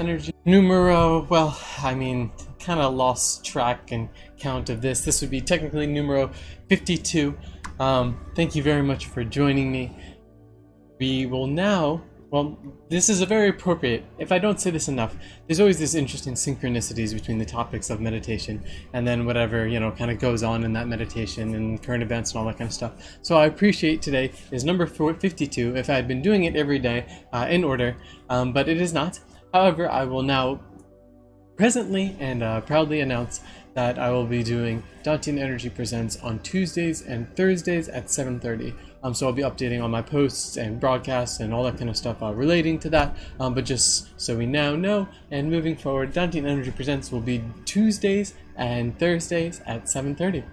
energy numero, well, I mean, kind of lost track and count of this. This would be technically numero 52. Thank you very much for joining me. We will now, well, this is a very appropriate, if I don't say this enough, there's always this interesting synchronicities between the topics of meditation and then whatever, kind of goes on in that meditation and current events and all that kind of stuff. So I appreciate today is number 52, if I had been doing it every day in order, but it is not. However, I will now presently and proudly announce that I will be doing Dantian Energy Presents on Tuesdays and Thursdays at 7:30. So I'll be updating on my posts and broadcasts and all that kind of stuff relating to that. But just so we now know, and moving forward, Dantian Energy Presents will be Tuesdays and Thursdays at 7:30.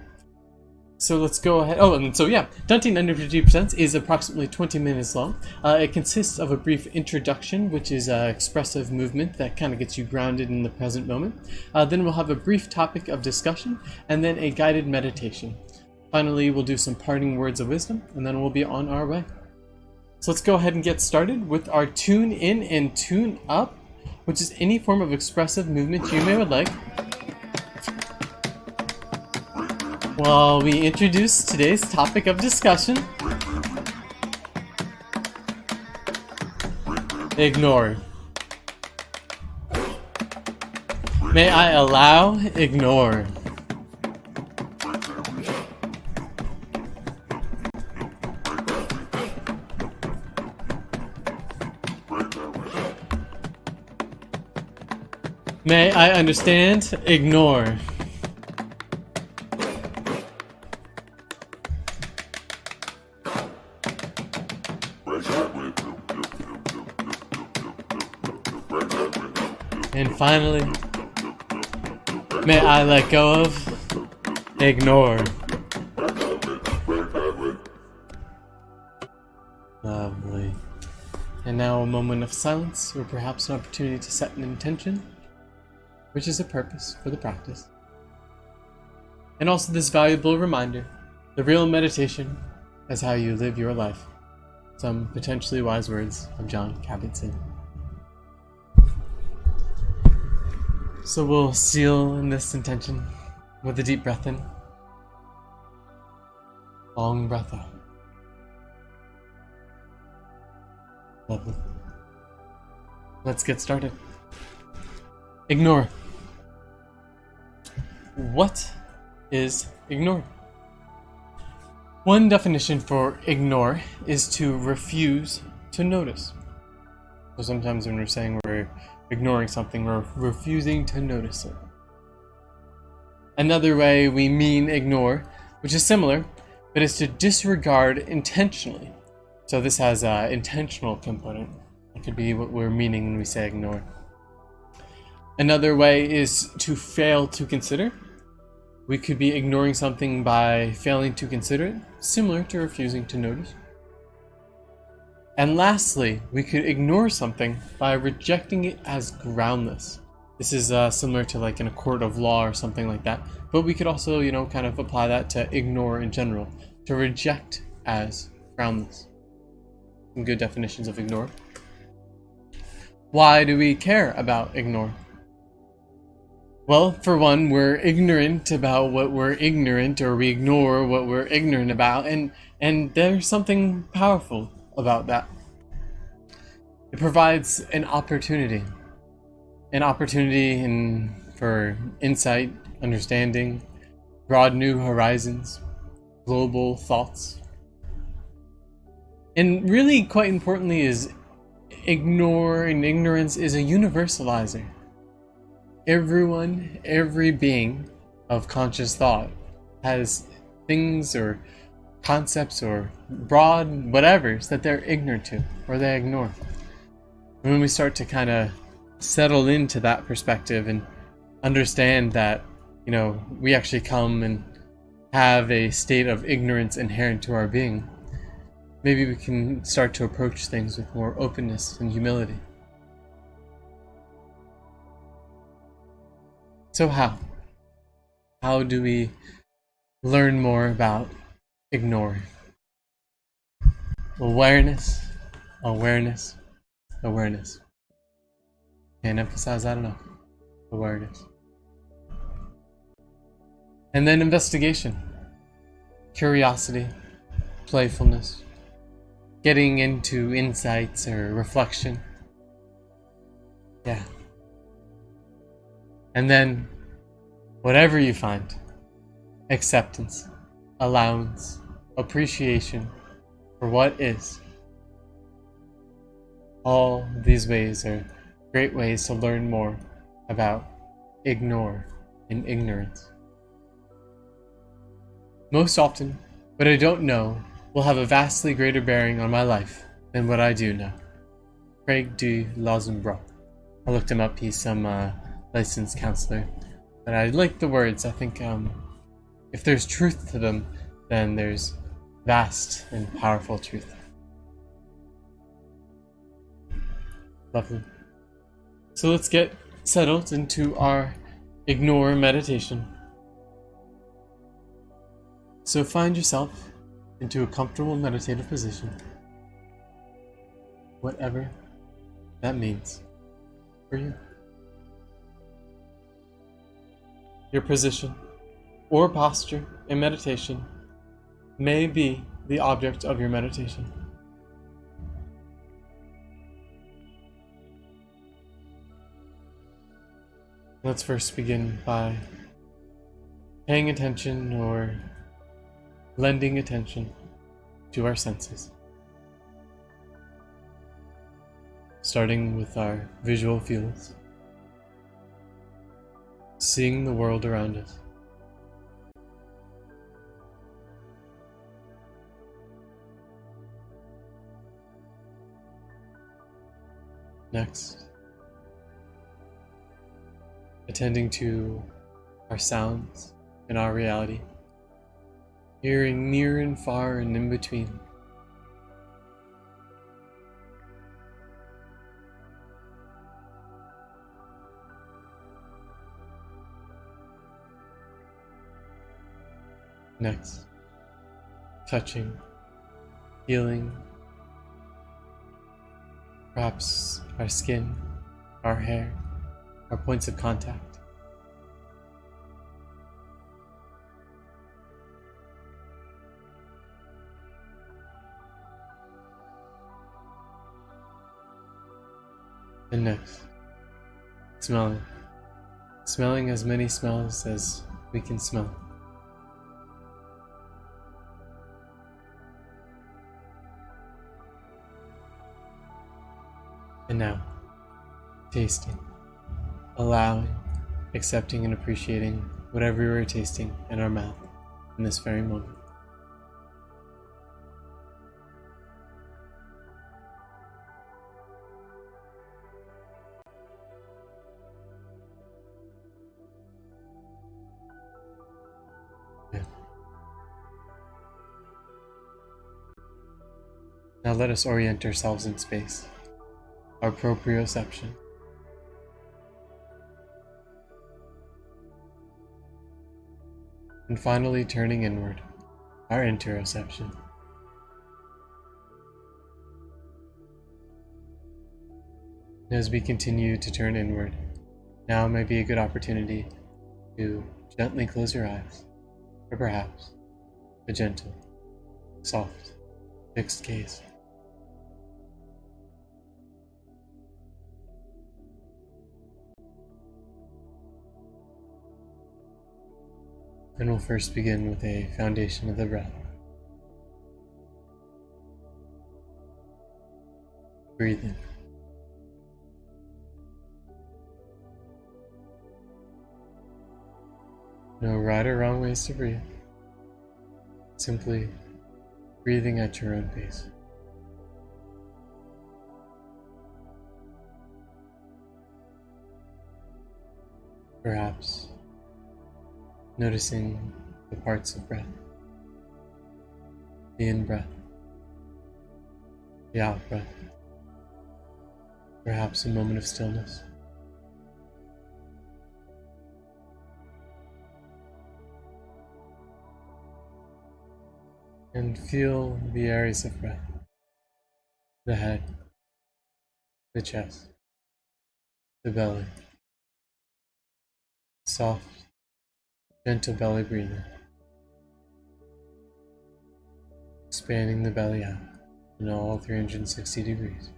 So let's go ahead. Oh, and so yeah, Dantian Energy Presents is approximately 20 minutes long. It consists of a brief introduction, which is expressive movement that kind of gets you grounded in the present moment. Then we'll have a brief topic of discussion, and then a guided meditation. Finally, we'll do some parting words of wisdom, and then we'll be on our way. So let's go ahead and get started with our tune in and tune up, which is any form of expressive movement you may would like. Well, we introduce today's topic of discussion. Ignore. May I allow ignore? May I understand ignore? And finally, may I let go of ignore? Lovely. And now a moment of silence, or perhaps an opportunity to set an intention, which is a purpose for the practice. And also this valuable reminder, the real meditation is how you live your life. Some potentially wise words of John Kabat-Zinn. So we'll seal in this intention with a deep breath in. Long breath out. Lovely. Let's get started. Ignore. What is ignore? One definition for ignore is to refuse to notice. So sometimes when we're saying we're ignoring something, we're refusing to notice it. Another way we mean ignore, which is similar, but is to disregard intentionally. So this has an intentional component. It could be what we're meaning when we say ignore. Another way is to fail to consider. We could be ignoring something by failing to consider it, similar to refusing to notice. And lastly, we could ignore something by rejecting it as groundless. This is similar to like in a court of law or something like that. But we could also, kind of apply that to ignore in general, to reject as groundless. Some good definitions of ignore. Why do we care about ignore? Well, for one, we're ignorant about what we're ignorant, or we ignore what we're ignorant about, and there's something powerful about that. It provides an opportunity for insight, understanding, broad new horizons, global thoughts. And really, quite importantly, is ignorance is a universalizer. Every being of conscious thought has things or concepts or broad whatevers that they're ignorant to or they ignore. And when we start to kind of settle into that perspective and understand that, we actually come and have a state of ignorance inherent to our being, maybe we can start to approach things with more openness and humility. So how do we learn more about ignore? Awareness, awareness, awareness. Can't emphasize that enough. Awareness. And then investigation. Curiosity. Playfulness. Getting into insights or reflection. Yeah. And then, whatever you find, acceptance, allowance, appreciation for what is. All these ways are great ways to learn more about ignore and ignorance. Most often, what I don't know will have a vastly greater bearing on my life than what I do know. Craig de Lozenbrock. I looked him up, he's some licensed counselor. But I like the words. I think if there's truth to them, then there's vast and powerful truth. Lovely. So let's get settled into our ignore meditation. So find yourself into a comfortable meditative position, whatever that means for you. Your position or posture in meditation may be the object of your meditation. Let's first begin by paying attention or lending attention to our senses. Starting with our visual fields. Seeing the world around us. Next, attending to our sounds and our reality. Hearing near and far and in between. Next, touching, feeling, perhaps our skin, our hair, our points of contact. And next, smelling. Smelling as many smells as we can smell. And now, tasting. Allowing, accepting, and appreciating whatever we are tasting in our mouth in this very moment. Now let us orient ourselves in space, our proprioception. And finally turning inward, our interoception. As we continue to turn inward, now may be a good opportunity to gently close your eyes, or perhaps a gentle, soft, fixed gaze. And we'll first begin with a foundation of the breath. Breathe in. No right or wrong ways to breathe. Simply breathing at your own pace. Perhaps noticing the parts of breath. The in-breath, the out-breath. Perhaps a moment of stillness. And feel the areas of breath. The head, the chest, the belly. Soft, gentle belly breathing. Expanding the belly out in all 360 degrees.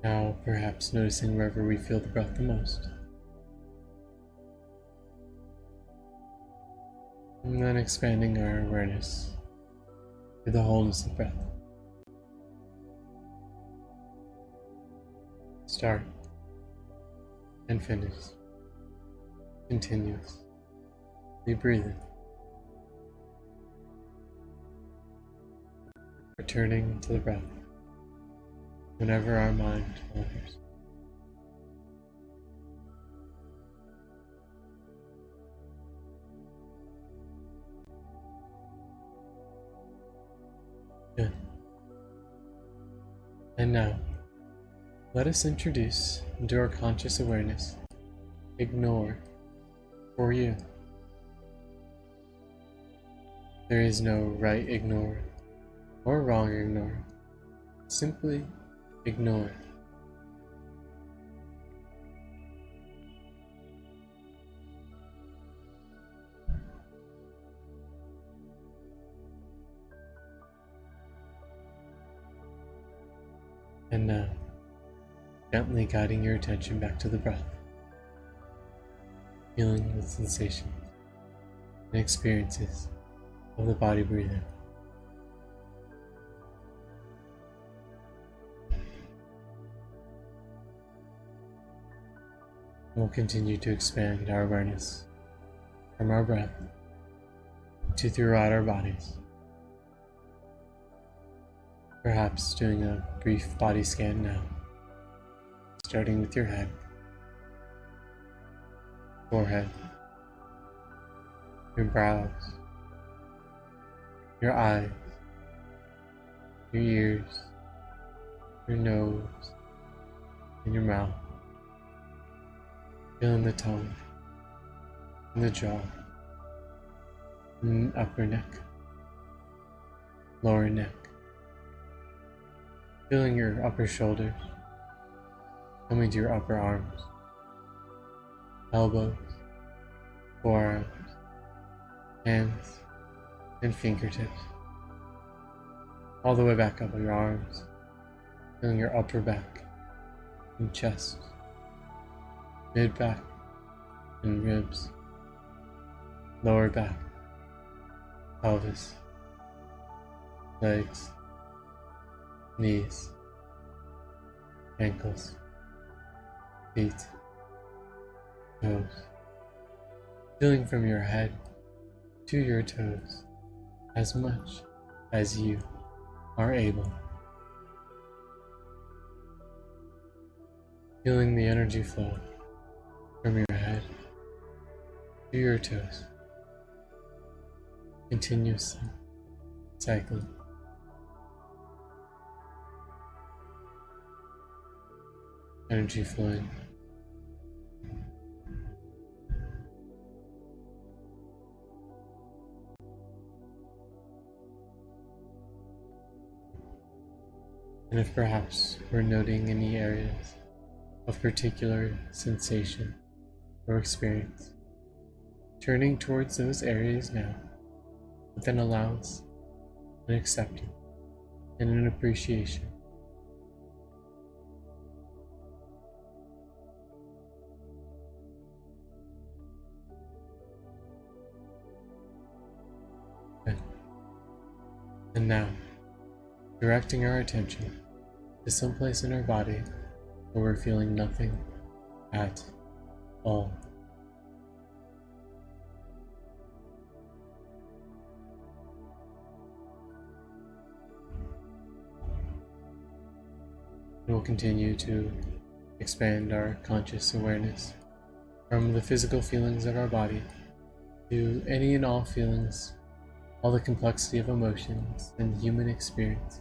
Now, perhaps noticing wherever we feel the breath the most. And then expanding our awareness to the wholeness of breath. Start and finish. Continuous. Be breathing. Returning to the breath whenever our mind wanders. Good. And now, let us introduce into our conscious awareness, ignore for you. There is no right ignore or wrong ignore. Simply ignore. And now, gently guiding your attention back to the breath, feeling the sensations and experiences of the body breathing. We'll continue to expand our awareness from our breath to throughout our bodies. Perhaps doing a brief body scan now, starting with your head, forehead, your brows, your eyes, your ears, your nose, and your mouth. Feeling the tongue, and the jaw, and upper neck, lower neck. Feeling your upper shoulders, coming to your upper arms, elbows, forearms, hands, and fingertips. All the way back up your arms, feeling your upper back and chest, mid-back and ribs, lower back, pelvis, legs, knees, ankles, feet, toes, feeling from your head to your toes as much as you are able. Feeling the energy flow from your head to your toes, continuously cycling. Energy flowing. And if perhaps we're noting any areas of particular sensation or experience, turning towards those areas now with an allowance, an acceptance, and an appreciation. And now, directing our attention to some place in our body where we're feeling nothing at all. And we'll continue to expand our conscious awareness from the physical feelings of our body to any and all feelings, all the complexity of emotions and human experience,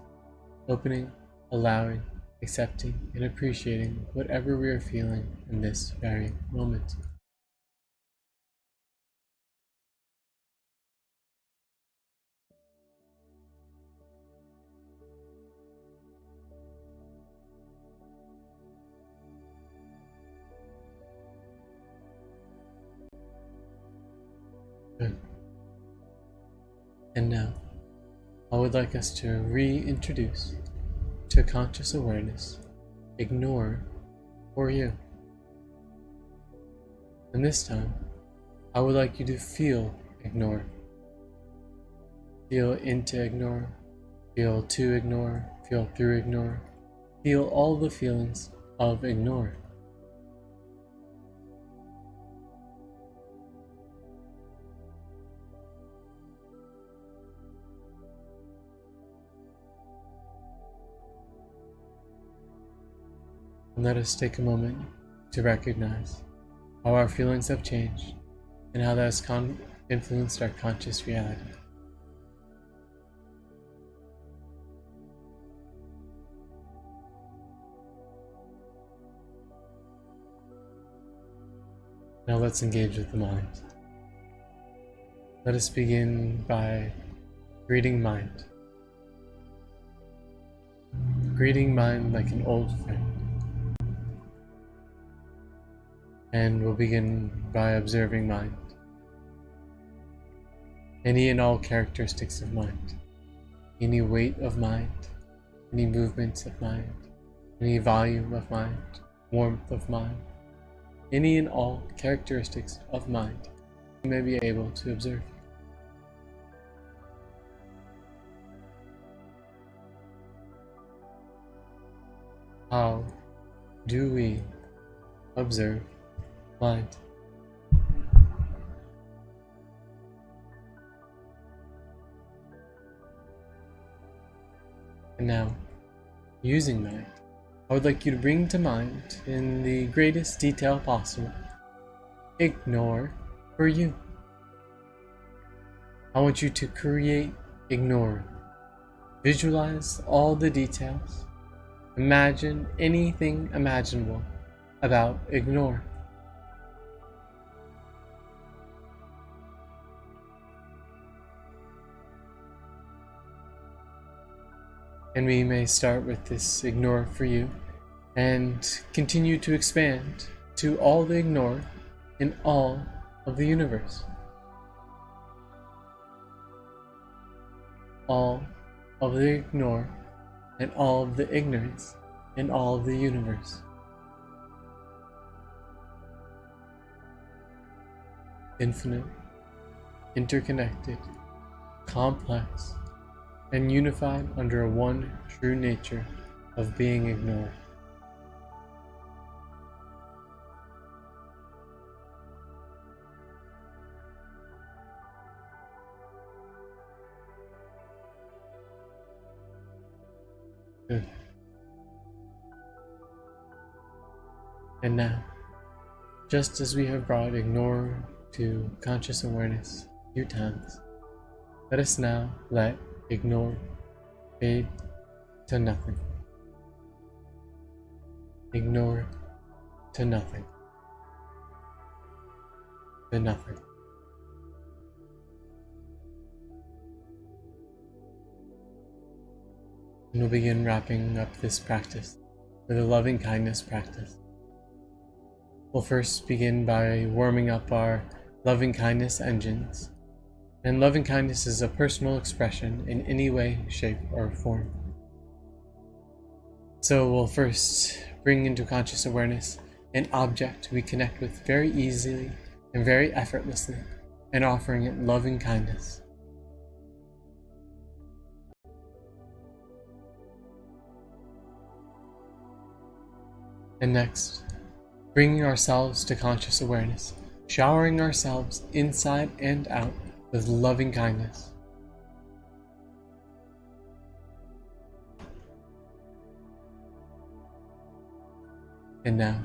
opening, allowing, accepting and appreciating whatever we are feeling in this very moment. Good. And now, I would like us to reintroduce to conscious awareness, ignore for you. And this time, I would like you to feel ignore. Feel into ignore, feel to ignore, feel through ignore. Feel all the feelings of ignore. And let us take a moment to recognize how our feelings have changed and how that has influenced our conscious reality. Now let's engage with the mind. Let us begin by greeting mind. Greeting mind like an old friend. And we'll begin by observing mind. Any and all characteristics of mind. Any weight of mind. Any movements of mind. Any volume of mind. Warmth of mind. Any and all characteristics of mind you may be able to observe. How do we observe mind? And now, using mind, I would like you to bring to mind, in the greatest detail possible, ignore for you. I want you to create ignore. Visualize all the details. Imagine anything imaginable about ignore. And we may start with this ignore for you and continue to expand to all the ignore in all of the universe. All of the ignore and all of the ignorance in all of the universe. Infinite, interconnected, complex, and unified under one true nature of being ignored. Good. And now, just as we have brought ignore to conscious awareness a few times, let us now let ignore fade to nothing. Ignore to nothing. To nothing. And we'll begin wrapping up this practice with a loving kindness practice. We'll first begin by warming up our loving kindness engines. And loving kindness is a personal expression in any way, shape, or form. So we'll first bring into conscious awareness an object we connect with very easily and very effortlessly, and offering it loving kindness. And next, bringing ourselves to conscious awareness, showering ourselves inside and out with loving kindness. And now,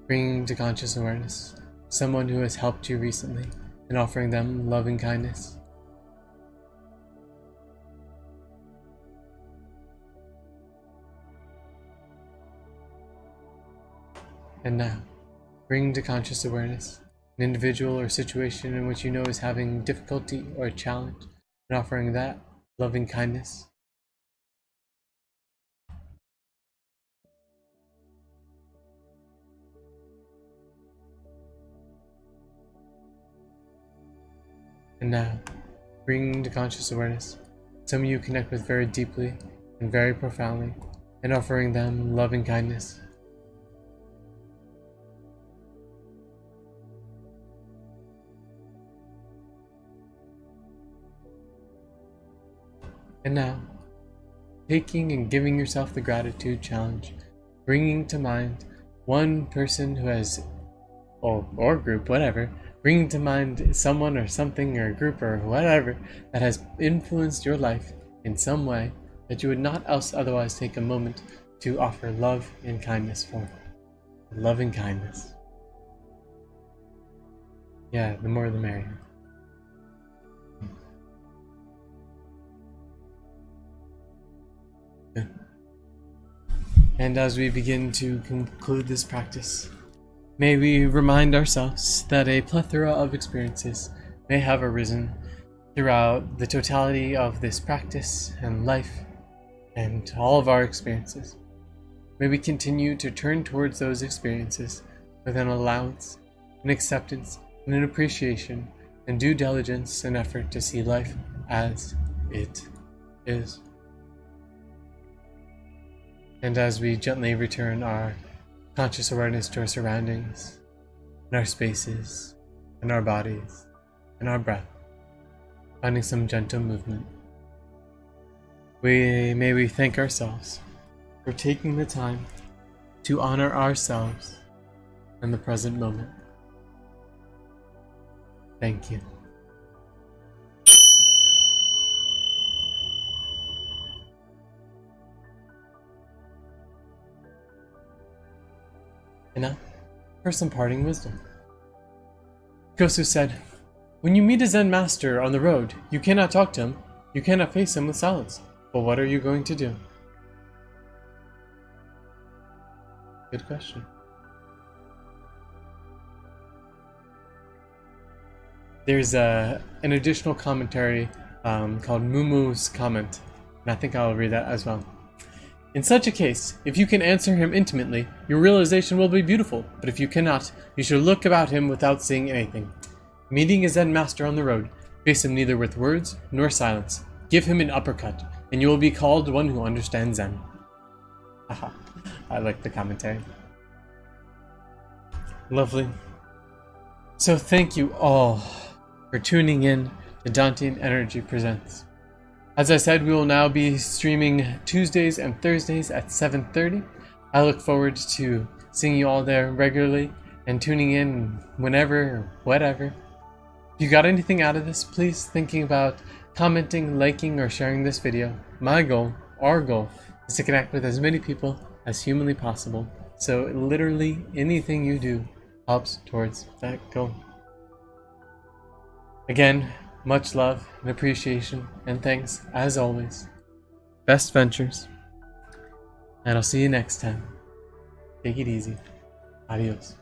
bringing to conscious awareness someone who has helped you recently and offering them loving kindness. And now, bring to conscious awareness an individual or situation in which you know is having difficulty or a challenge, and offering that loving kindness. And now, bringing to conscious awareness someone you connect with very deeply and very profoundly, and offering them loving kindness. And now, taking and giving yourself the gratitude challenge, bringing to mind one person who has, or group, whatever, bringing to mind someone or something or a group or whatever that has influenced your life in some way that you would not else otherwise take a moment to offer love and kindness for. Loving kindness. Yeah, the more the merrier. And as we begin to conclude this practice, may we remind ourselves that a plethora of experiences may have arisen throughout the totality of this practice and life and all of our experiences. May we continue to turn towards those experiences with an allowance, an acceptance, and an appreciation, and due diligence and effort to see life as it is. And as we gently return our conscious awareness to our surroundings, and our spaces, and our bodies, and our breath, finding some gentle movement, may we thank ourselves for taking the time to honor ourselves in the present moment. Thank you. And now, for some parting wisdom. Gosu said, "When you meet a Zen master on the road, you cannot talk to him, you cannot face him with silence. But what are you going to do?" Good question. There's an additional commentary called Mumu's comment, and I think I'll read that as well. "In such a case, if you can answer him intimately, your realization will be beautiful, but if you cannot, you should look about him without seeing anything. Meeting a Zen master on the road, face him neither with words nor silence. Give him an uppercut, and you will be called one who understands Zen." Haha, I like the commentary. Lovely. So thank you all for tuning in to Dantian Energy Presents. As I said, we will now be streaming Tuesdays and Thursdays at 7:30. I look forward to seeing you all there regularly and tuning in whenever or whatever. If you got anything out of this, please thinking about commenting, liking, or sharing this video. My goal, our goal, is to connect with as many people as humanly possible. So literally anything you do helps towards that goal. Again, much love and appreciation and thanks as always. Best ventures. And I'll see you next time. Take it easy. Adios.